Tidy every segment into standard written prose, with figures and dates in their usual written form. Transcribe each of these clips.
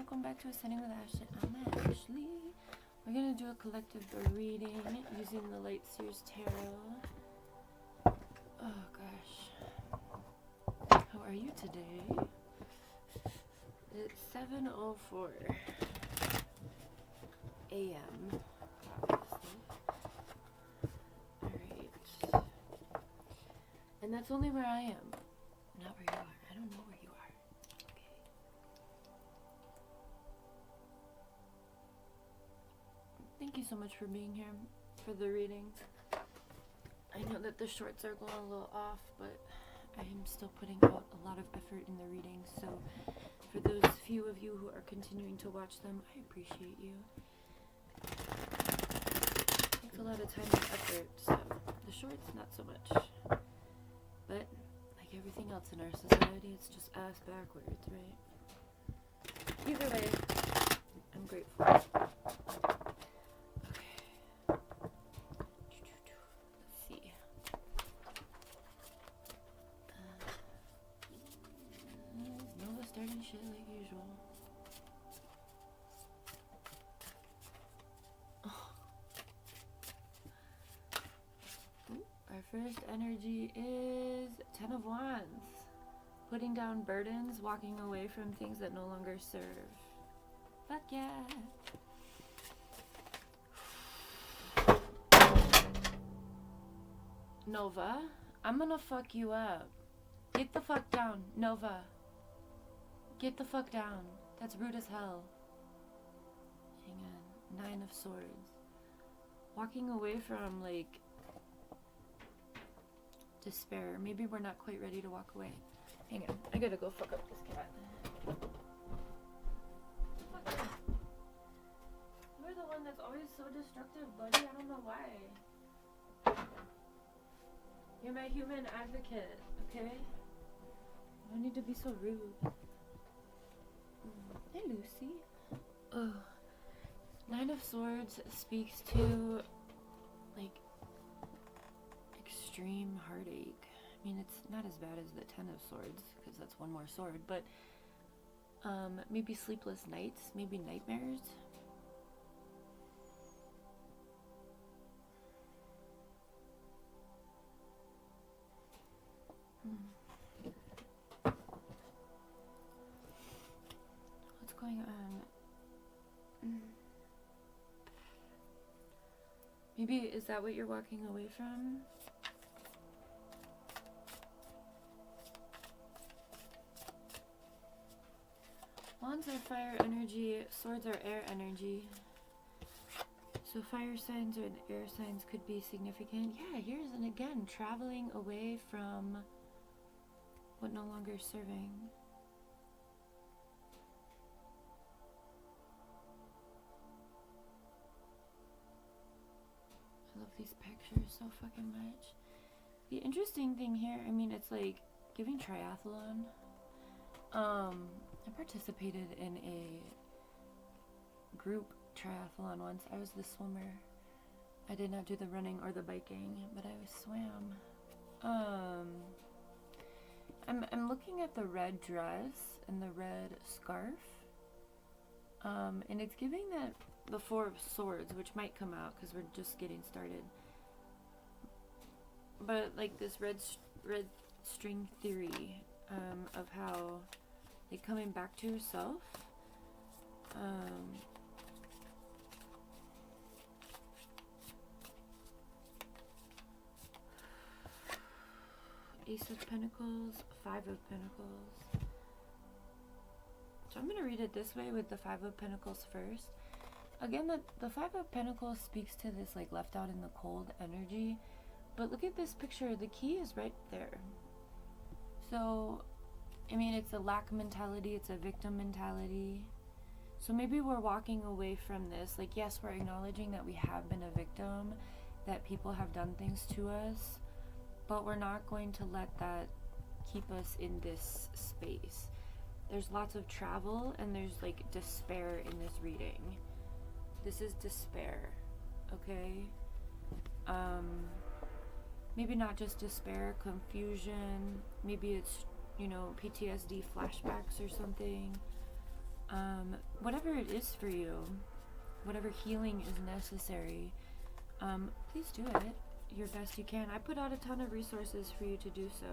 welcome back to Ascending with Ashley. I'm Ashley. We're gonna do a collective reading using the Light Seers Tarot. Oh gosh. How are you today? It's 7:04 a.m. obviously. Alright. And that's only where I am. Not where you are. I don't know where you are. Okay. Thank you so much for being here for the reading. I know that the shorts are going a little off, but I am still putting out a lot of effort in the reading. So for those few of you who are continuing to watch them, I appreciate you. It takes a lot of time and effort, so the shorts, not so much. But like everything else in our society, it's just ass backwards, right? Either way, I'm grateful. Okay. Let's see. Nova starting shit like usual. Our first energy is Ten of Wands. Putting down burdens, walking away from things that no longer serve. Fuck yeah. Nova, I'm gonna fuck you up. Get the fuck down, Nova. Get the fuck down. That's rude as hell. Hang on. Nine of Swords. Walking away from, like, despair. Maybe we're not quite ready to walk away. Hang on. I gotta go fuck up this cat. Fuck you. You're the one that's always so destructive, buddy. I don't know why. You're my human advocate, okay? I don't need to be so rude. Hey, Lucy. Oh. Nine of Swords speaks to, like, extreme heartache. I mean, it's not as bad as the Ten of Swords, because that's one more sword, but maybe sleepless nights, maybe nightmares. What's going on? Maybe, is that what you're walking away from? Wands are fire energy, swords are air energy. So fire signs and air signs could be significant. Yeah, here's, and again, traveling away from what no longer is serving. I love these pictures so fucking much. The interesting thing here, I mean, it's like giving triathlon. I participated in a group triathlon once. I was the swimmer. I did not do the running or the biking, but I swam. I'm looking at the red dress and the red scarf. And it's giving that the Four of Swords, which might come out because we're just getting started. But like this red string theory of how, like, coming back to yourself. Ace of Pentacles, Five of Pentacles. So I'm going to read it this way with the Five of Pentacles first. Again, the Five of Pentacles speaks to this, like, left out in the cold energy. But look at this picture. The key is right there. So, I mean, it's a lack mentality. It's a victim mentality. So maybe we're walking away from this. Like, yes, we're acknowledging that we have been a victim, that people have done things to us. But we're not going to let that keep us in this space. There's lots of travel and there's, like, despair in this reading. This is despair, okay? Maybe not just despair, confusion. Maybe it's, you know, PTSD flashbacks or something. Whatever it is for you, whatever healing is necessary, please do it your best you can. I put out a ton of resources for you to do so.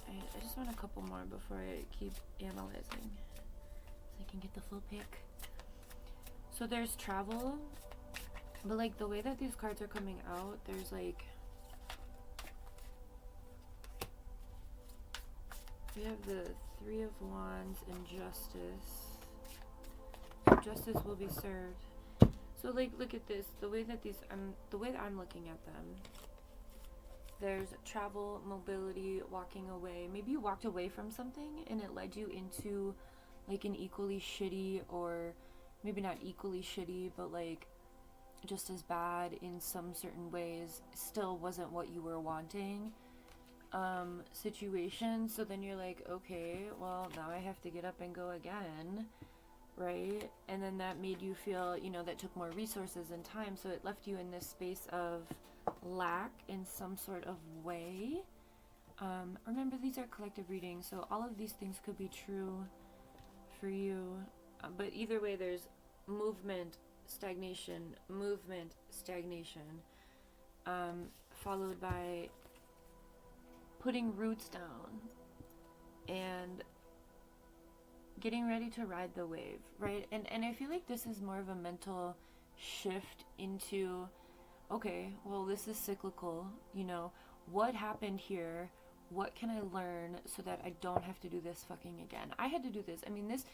I just want a couple more before I keep analyzing, so I can get the full pick. So there's travel, but like the way that these cards are coming out, there's like, we have the Three of Wands and Justice. Justice will be served. So like, look at this. The way that the way that I'm looking at them. There's travel, mobility, walking away. Maybe you walked away from something and it led you into like an equally shitty, or maybe not equally shitty, but like just as bad in some certain ways. Still wasn't what you were wanting. Situation. So then you're like, okay, well now I have to get up and go again, right? And then that made you feel, you know, that took more resources and time, so it left you in this space of lack in some sort of way. Remember, these are collective readings, so all of these things could be true for you, but either way, there's movement, stagnation, followed by putting roots down and getting ready to ride the wave, right? And I feel like this is more of a mental shift into, okay, well, this is cyclical, you know, what happened here? What can I learn so that I don't have to do this fucking again? I had to do this. I mean, this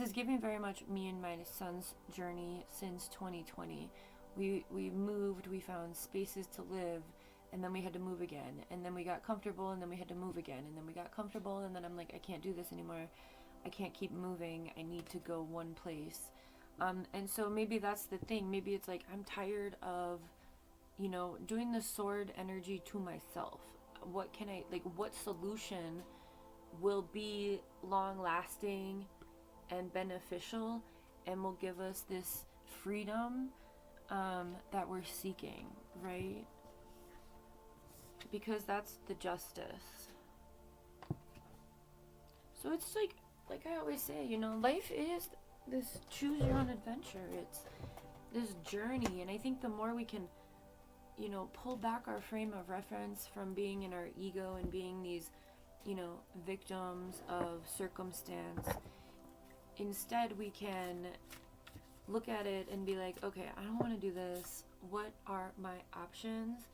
is giving very much me and my son's journey since 2020. We moved, we found spaces to live, and then we had to move again, and then we got comfortable, and then we had to move again, and then we got comfortable, and then I'm like, I can't do this anymore. I can't keep moving. I need to go one place. And so maybe that's the thing. Maybe it's like, I'm tired of, you know, doing the sword energy to myself. What can I, like, what solution will be long lasting and beneficial and will give us this freedom that we're seeking, right? Because that's the justice. So it's like I always say, you know, life is this choose your own adventure. It's this journey, and I think the more we can, you know, pull back our frame of reference from being in our ego and being these, you know, victims of circumstance, instead we can look at it and be like, okay, I don't want to do this. What are my options?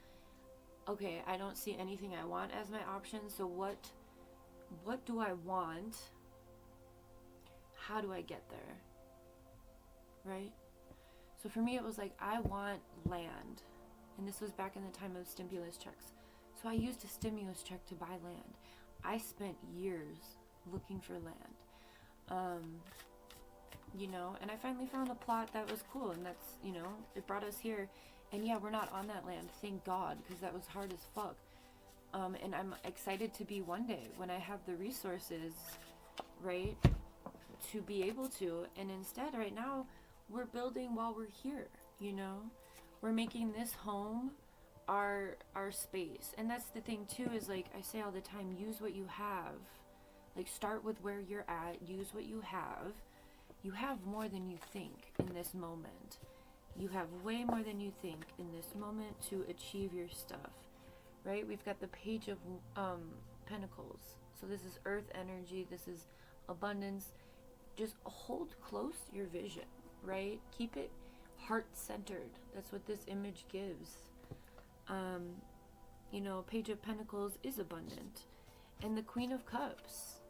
Okay, I don't see anything I want as my options, so what do I want? How do I get there? Right? So for me, it was like, I want land. And this was back in the time of stimulus checks. So I used a stimulus check to buy land. I spent years looking for land. You know, and I finally found a plot that was cool, and that's, you know, it brought us here. And yeah, we're not on that land, thank God, because that was hard as fuck. And I'm excited to be one day when I have the resources, right, to be able to. And instead, right now, we're building while we're here, you know? We're making this home our space. And that's the thing, too, is like I say all the time, use what you have. Like, start with where you're at, use what you have. You have more than you think in this moment. You have way more than you think in this moment to achieve your stuff, right? We've got the Page of Pentacles. So this is earth energy. This is abundance. Just hold close your vision, right? Keep it heart-centered. That's what this image gives. You know, Page of Pentacles is abundant. And the Queen of Cups,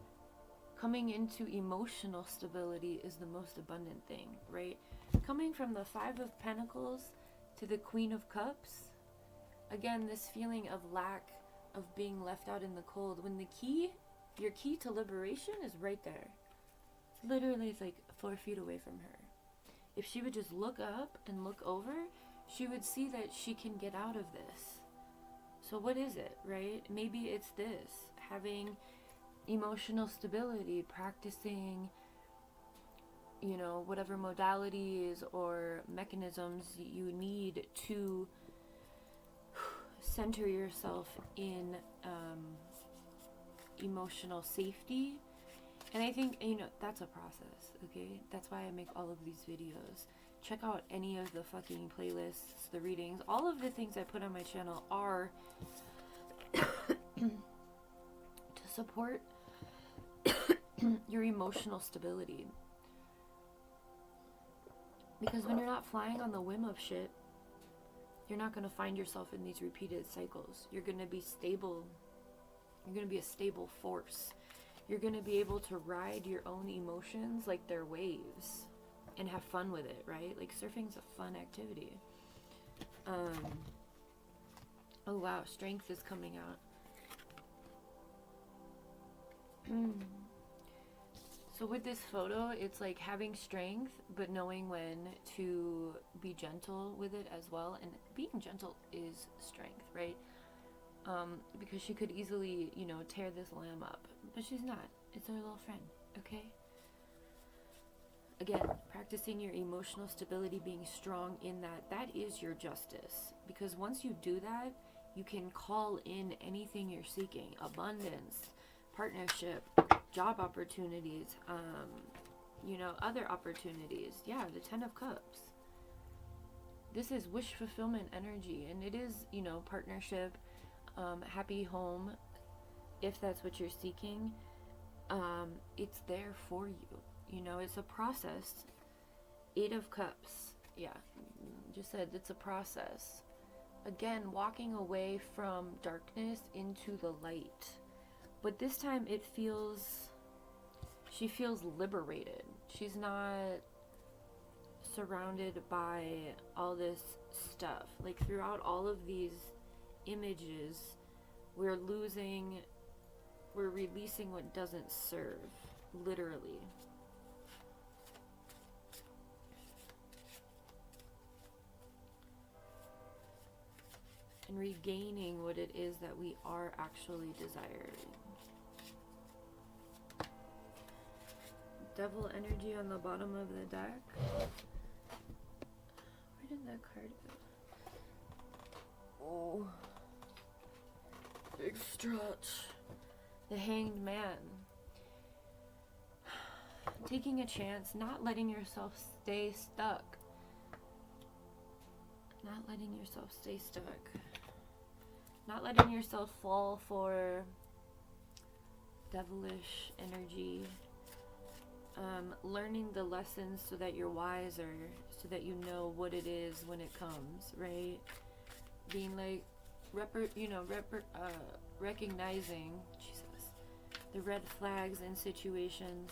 coming into emotional stability, is the most abundant thing, right? Coming from the Five of Pentacles to the Queen of Cups, again, this feeling of lack, of being left out in the cold, when the key, your key to liberation is right there. Literally, it's like 4 feet away from her. If she would just look up and look over, she would see that she can get out of this. So what is it, right? Maybe it's this, having emotional stability, practicing, you know, whatever modalities or mechanisms you need to center yourself in emotional safety. And I think, you know, that's a process, okay? That's why I make all of these videos. Check out any of the fucking playlists, the readings. All of the things I put on my channel are to support your emotional stability. Because when you're not flying on the whim of shit, you're not going to find yourself in these repeated cycles. You're going to be stable. You're going to be a stable force. You're going to be able to ride your own emotions like they're waves and have fun with it, right? Like surfing's a fun activity. Oh wow, strength is coming out. So with this photo, it's like having strength, but knowing when to be gentle with it as well. And being gentle is strength, right? Because she could easily, you know, tear this lamb up, but she's not. It's her little friend, okay? Again, practicing your emotional stability, being strong in that is your justice. Because once you do that, you can call in anything you're seeking. Abundance, partnership, job opportunities, you know, other opportunities. Yeah, the 10 of Cups. This is wish fulfillment energy, and it is, you know, partnership, happy home, if that's what you're seeking. It's there for you. You know, it's a process. 8 of Cups. Yeah, just said it's a process. Again, walking away from darkness into the light. But this time she feels liberated. She's not surrounded by all this stuff. Like throughout all of these images, we're releasing what doesn't serve, literally. And regaining what it is that we are actually desiring. Devil energy on the bottom of the deck. Where did that card go? Oh. Big stretch. The Hanged Man. Taking a chance, not letting yourself stay stuck. Not letting yourself stay stuck. Not letting yourself fall for devilish energy. Learning the lessons so that you're wiser, so that you know what it is when it comes, right? Being like, recognizing, Jesus, the red flags in situations,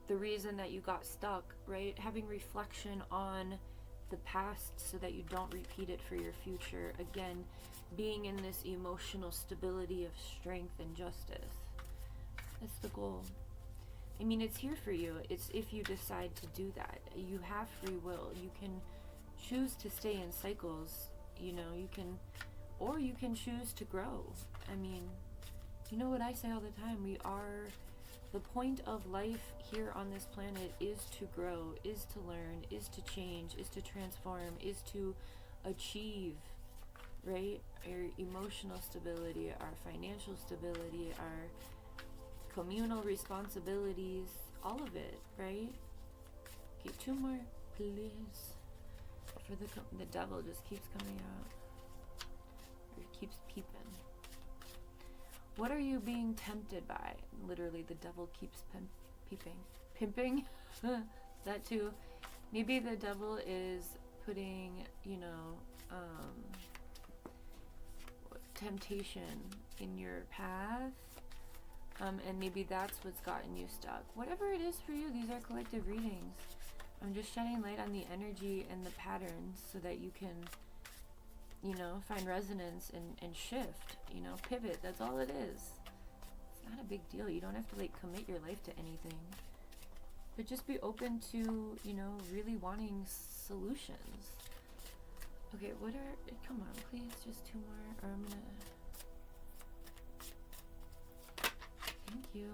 the reason that you got stuck, right? Having reflection on the past so that you don't repeat it for your future. Again, being in this emotional stability of strength and justice. That's the goal. I mean, it's here for you. It's if you decide to do that. You have free will. You can choose to stay in cycles, you know, you can choose to grow. I mean, you know what I say all the time, the point of life here on this planet is to grow, is to learn, is to change, is to transform, is to achieve, right? Our emotional stability, our financial stability, our communal responsibilities, all of it, right? Okay, 2 more, please. For the devil just keeps coming out. Or keeps peeping. What are you being tempted by? Literally, the devil keeps peeping. Pimping? That too. Maybe the devil is putting, you know, temptation in your path. And maybe that's what's gotten you stuck. Whatever it is for you, these are collective readings. I'm just shedding light on the energy and the patterns so that you can, you know, find resonance and shift, you know, pivot. That's all it is. It's not a big deal. You don't have to, like, commit your life to anything. But just be open to, you know, really wanting solutions. Okay, come on, please, just 2 more, or I'm gonna... Thank you.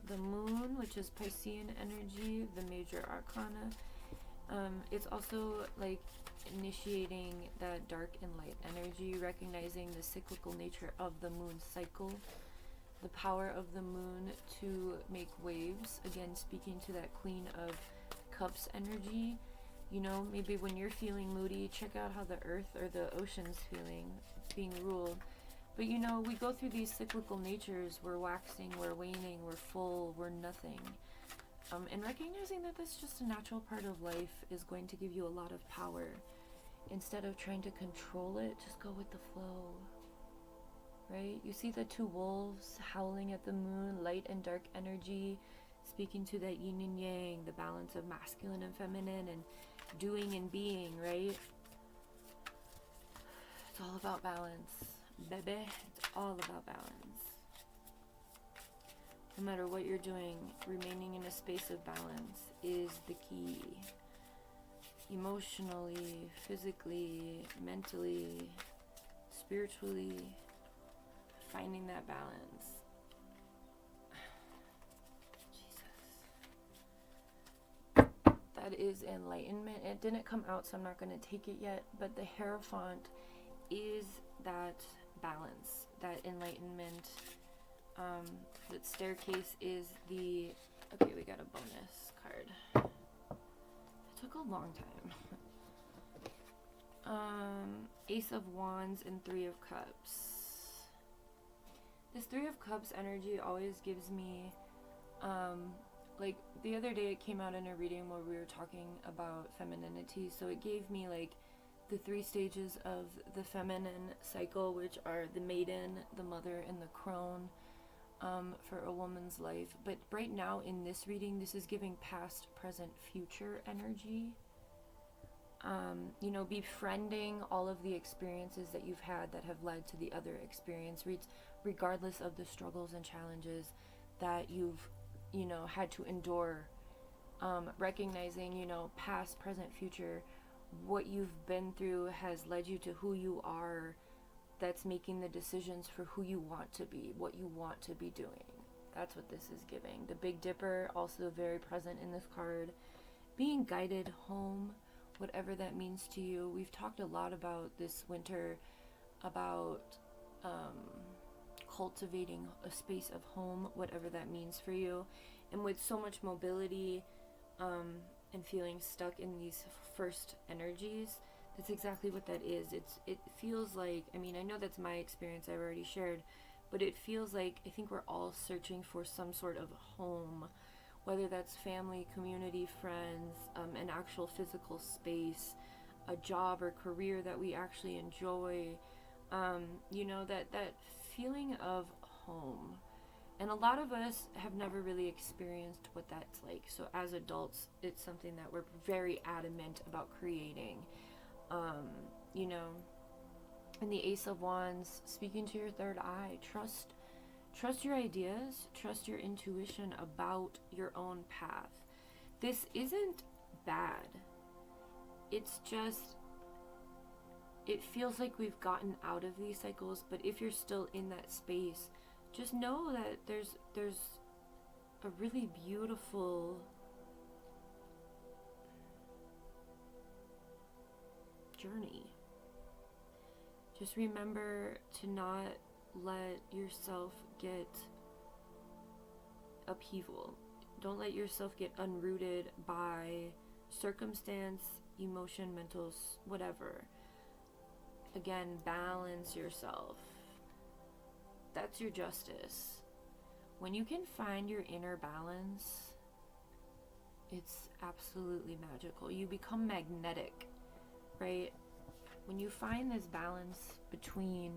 The moon, which is Piscean energy, the major arcana. It's also like initiating that dark and light energy, recognizing the cyclical nature of the moon cycle. the power of the moon to make waves. Again, speaking to that Queen of Cups energy. You know, maybe when you're feeling moody, check out how the earth or the ocean's feeling. It's being ruled. But you know, we go through these cyclical natures. We're waxing, we're waning, we're full, we're nothing. And recognizing that that's just a natural part of life is going to give you a lot of power. Instead of trying to control it, just go with the flow. Right? You see the two wolves howling at the moon, light and dark energy, speaking to that yin and yang, the balance of masculine and feminine, and doing and being, right? It's all about balance, baby. It's all about balance. No matter what you're doing, remaining in a space of balance is the key. Emotionally, physically, mentally, spiritually, finding that balance. Jesus. That is enlightenment. It didn't come out, so I'm not going to take it yet, but the Hierophant is that balance, that enlightenment. That staircase is the... Okay, we got a bonus card. It took a long time. Ace of Wands and Three of Cups. This Three of Cups energy always gives me, like, the other day it came out in a reading where we were talking about femininity, so it gave me, like, the 3 stages of the feminine cycle, which are the maiden, the mother, and the crone, for a woman's life. But right now in this reading, this is giving past, present, future energy. You know, befriending all of the experiences that you've had that have led to the other experience, regardless of the struggles and challenges that you've, you know, had to endure. Recognizing, you know, past, present, future, what you've been through has led you to who you are. That's making the decisions for who you want to be, what you want to be doing. That's what this is giving. The Big Dipper, also very present in this card. Being guided home, whatever that means to you. We've talked a lot about this winter about cultivating a space of home, whatever that means for you. And with so much mobility and feeling stuck in these first energies, that's exactly what that is. It feels like, I mean, I know that's my experience, I've already shared, but it feels like, I think we're all searching for some sort of home, whether that's family, community, friends, an actual physical space, a job or career that we actually enjoy, you know, that feeling of home. And a lot of us have never really experienced what that's like. So as adults, it's something that we're very adamant about creating. You know, and the Ace of Wands, speaking to your third eye, trust your ideas, trust your intuition about your own path. This isn't bad. It's just, it feels like we've gotten out of these cycles, but if you're still in that space, just know that there's a really beautiful journey. Just remember to not let yourself get upheaval. Don't let yourself get unrooted by circumstance, emotion, mental, whatever. Again, balance yourself. That's your justice. When you can find your inner balance, it's absolutely magical. You become magnetic, right? When you find this balance between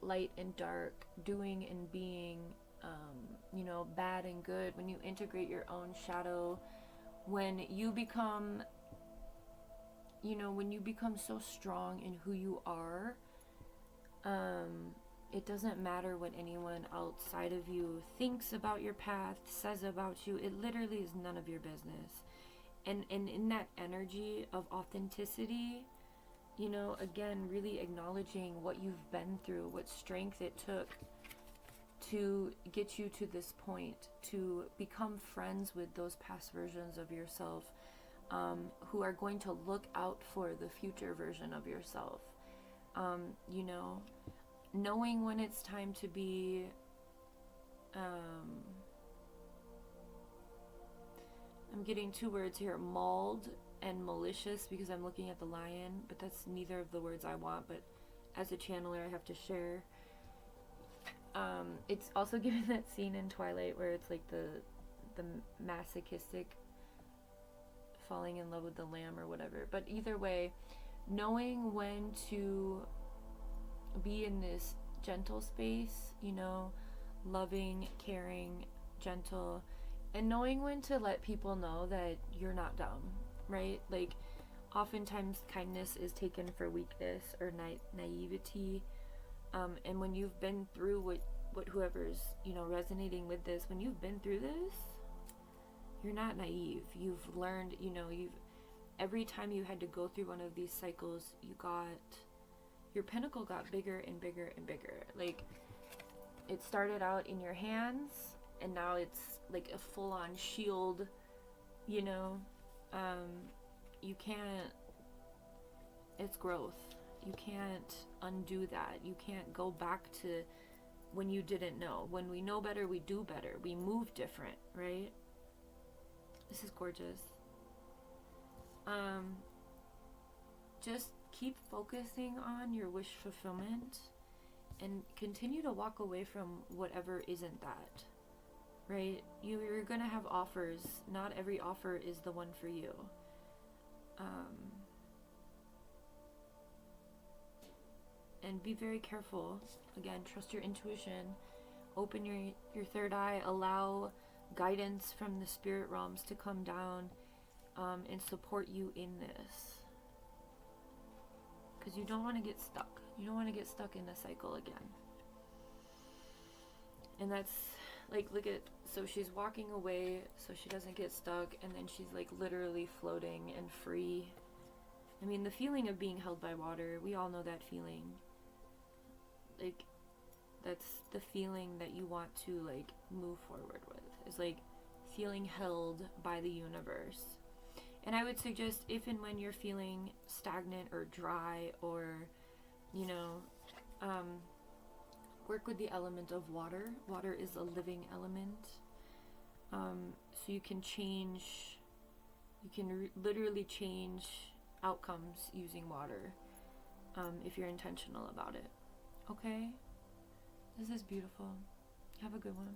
light and dark, doing and being, you know, bad and good, when you integrate your own shadow, when you become, you know, when you become so strong in who you are, it doesn't matter what anyone outside of you thinks about your path, says about you. It literally is none of your business. And in that energy of authenticity, you know, again, really acknowledging what you've been through, what strength it took to get you to this point, to become friends with those past versions of yourself, who are going to look out for the future version of yourself. You know, knowing when it's time to be um, I'm getting two words here, mauled and malicious, because I'm looking at the lion, but that's neither of the words I want, but as a channeler I have to share. It's also given that scene in Twilight where it's like the masochistic falling in love with the lamb or whatever. But either way, knowing when to be in this gentle space, you know, loving, caring, gentle, and knowing when to let people know that you're not dumb, right? Like, oftentimes kindness is taken for weakness or naivety. And when you've been through what whoever's, you know, resonating with this, when you've been through this, you're not naive. You've learned, you know, every time you had to go through one of these cycles, your pinnacle got bigger and bigger and bigger. Like, it started out in your hands, and now it's like a full-on shield, you know. You can't, it's growth. You can't undo that. You can't go back to when you didn't know. When we know better, we do better. We move different, right? This is gorgeous. Just keep focusing on your wish fulfillment and continue to walk away from whatever isn't that, right? You're gonna have offers. Not every offer is the one for you. And be very careful. Again, trust your intuition. Open your third eye. Allow guidance from the spirit realms to come down and support you in this. Because you don't want to get stuck. You don't want to get stuck in the cycle again. And that's, like, look at, so she's walking away so she doesn't get stuck, and then she's, like, literally floating and free. I mean, the feeling of being held by water, we all know that feeling. Like, that's the feeling that you want to, like, move forward with. It's like feeling held by the universe. And I would suggest, if and when you're feeling stagnant or dry, or, you know, work with the element of water. Water is a living element. So you can change, literally change outcomes using water, if you're intentional about it. Okay? This is beautiful. Have a good one.